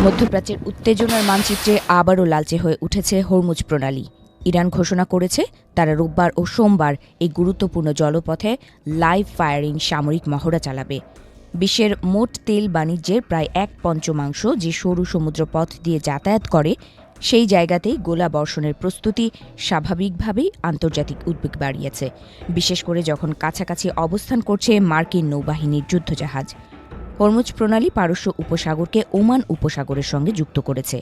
মধ্যপ্রাচ্যের উত্তেজনার মানচিত্রে আবারও লালচে হয়ে উঠেছে হরমুজ প্রণালী। ইরান ঘোষণা করেছে তারা রোববার ও সোমবার এই গুরুত্বপূর্ণ জলপথে লাইভ ফায়ারিং সামরিক মহড়া চালাবে। বিশ্বের মোট তেল বাণিজ্যের প্রায় 1/5 যে সরু সমুদ্রপথ দিয়ে যাতায়াত করে, সেই জায়গাতেই গোলা বর্ষণের প্রস্তুতি স্বাভাবিকভাবেই আন্তর্জাতিক উদ্বেগ বাড়িয়েছে, বিশেষ করে যখন কাছাকাছি অবস্থান করছে মার্কিন নৌবাহিনীর যুদ্ধজাহাজ। হরমুজ প্রণালী পারস্য উপসাগরকে ওমান উপসাগরের সঙ্গে যুক্ত করেছে।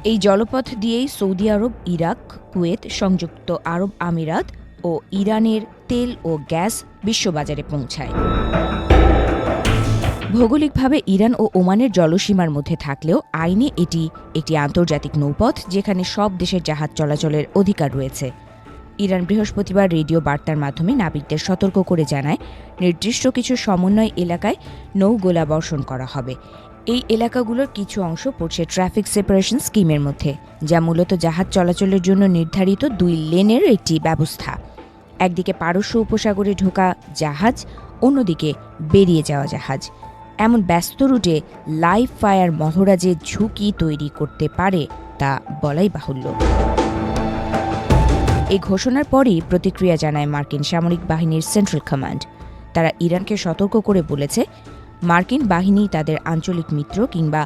এই জলপথ দিয়েই সৌদি আরব, ইরাক, কুয়েত, সংযুক্ত আরব আমিরাত ও ইরানের তেল ও গ্যাস বিশ্ববাজারে পৌঁছায়। ভৌগোলিকভাবে ইরান ও ওমানের জলসীমার মধ্যে থাকলেও আইনে এটি একটি আন্তর্জাতিক নৌপথ, যেখানে সব দেশের জাহাজ চলাচলের অধিকার রয়েছে। ইরান বৃহস্পতিবার রেডিও বার্তার মাধ্যমে নাবিকদের সতর্ক করে জানায়, নির্দিষ্ট কিছু সমন্বয় এলাকায় নৌ গোলাবর্ষণ করা হবে। এই এলাকাগুলোর কিছু অংশ পড়ছে ট্রাফিক সেপারেশন স্কিমের মধ্যে, যা মূলত জাহাজ চলাচলের জন্য নির্ধারিত 2 লেনের একটি ব্যবস্থা। একদিকে পারস্য উপসাগরে ঢোকা জাহাজ, অন্যদিকে বেরিয়ে যাওয়া জাহাজ। এমন ব্যস্ত রুটে লাইভ ফায়ার মহড়া যে ঝুঁকি তৈরি করতে পারে তা বলাই বাহুল্য। এই ঘোষণার পরই প্রতিক্রিয়া জানায় মার্কিন সামরিক বাহিনীর সেন্ট্রাল কমান্ড। তারা ইরানকে সতর্ক করে বলেছে, মার্কিন বাহিনী তাদের আঞ্চলিক মিত্র কিংবা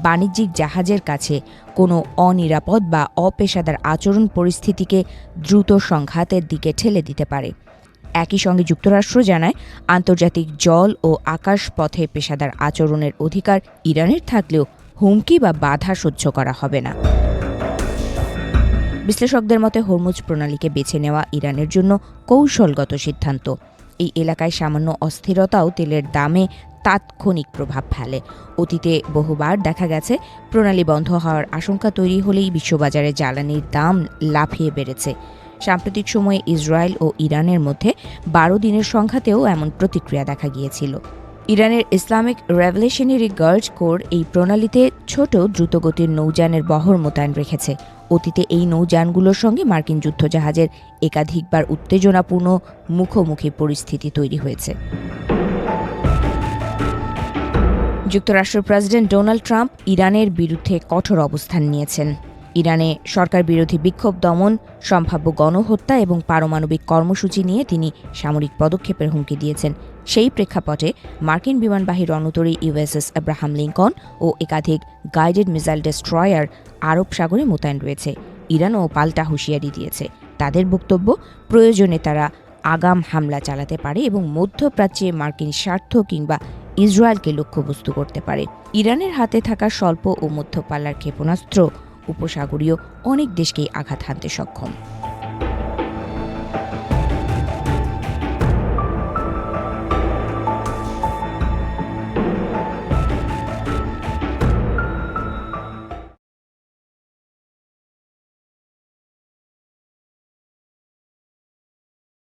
বাণিজ্যিক জাহাজের কাছে কোনো অনিরাপদ বা অপেশাদার আচরণ পরিস্থিতিকে দ্রুত সংঘাতের দিকে ঠেলে দিতে পারে। একই সঙ্গে যুক্তরাষ্ট্র জানায়, আন্তর্জাতিক জল ও আকাশ পথে পেশাদার আচরণের অধিকার ইরানের থাকলেও হুমকি বা বাধা সহ্য করা হবে না। বিশ্লেষকদের মতে হরমুজ প্রণালীকে বেছে নেওয়া ইরানের জন্য কৌশলগত সিদ্ধান্ত। এই এলাকায় সামান্য অস্থিরতাও তেলের দামে তাৎক্ষণিক প্রভাব ফেলে। অতীতে বহুবার দেখা গেছে, প্রণালী বন্ধ হওয়ার আশঙ্কা তৈরি হলেই বিশ্ববাজারে জ্বালানির দাম লাফিয়ে বেড়েছে। সাম্প্রতিক সময়ে ইসরায়েল ও ইরানের মধ্যে 12 দিনের সংঘাতেও এমন প্রতিক্রিয়া দেখা গিয়েছিল। ইরানের ইসলামিক রেভলিউশনারি গার্ড কোর এই প্রণালীতে ছোট দ্রুতগতির নৌযানের বহর মোতায়েন রেখেছে। অতীতে এই নৌযানগুলোর সঙ্গে মার্কিন যুদ্ধজাহাজের একাধিকবার উত্তেজনাপূর্ণ মুখোমুখি পরিস্থিতি তৈরি হয়েছে। যুক্তরাষ্ট্রের প্রেসিডেন্ট ডোনাল্ড ট্রাম্প ইরানের বিরুদ্ধে কঠোর অবস্থান নিয়েছেন। ইরানে সরকার বিরোধী বিক্ষোভ দমন, সম্ভাব্য গণহত্যা এবং পারমাণবিক কর্মসূচি নিয়ে তিনি সামরিক পদক্ষেপের হুমকি দিয়েছেন। সেই প্রেক্ষাপটে মার্কিন বিমানবাহী রণতরী ইউএসএস আব্রাহাম লিঙ্কন ও একাধিক গাইডেড মিসাইল ডেস্ট্রয়ার আরব সাগরে মোতায়েন রয়েছে। ইরানও পাল্টা হুঁশিয়ারি দিয়েছে। তাদের বক্তব্য, প্রয়োজনে তারা আগাম হামলা চালাতে পারে এবং মধ্যপ্রাচ্যে মার্কিন স্বার্থ কিংবা ইসরায়েলকে লক্ষ্যবস্তু করতে পারে। ইরানের হাতে থাকা স্বল্প ও মধ্যপাল্লার ক্ষেপণাস্ত্র উপসাগরীয় অনেক দেশকেই আঘাত হানতে সক্ষম।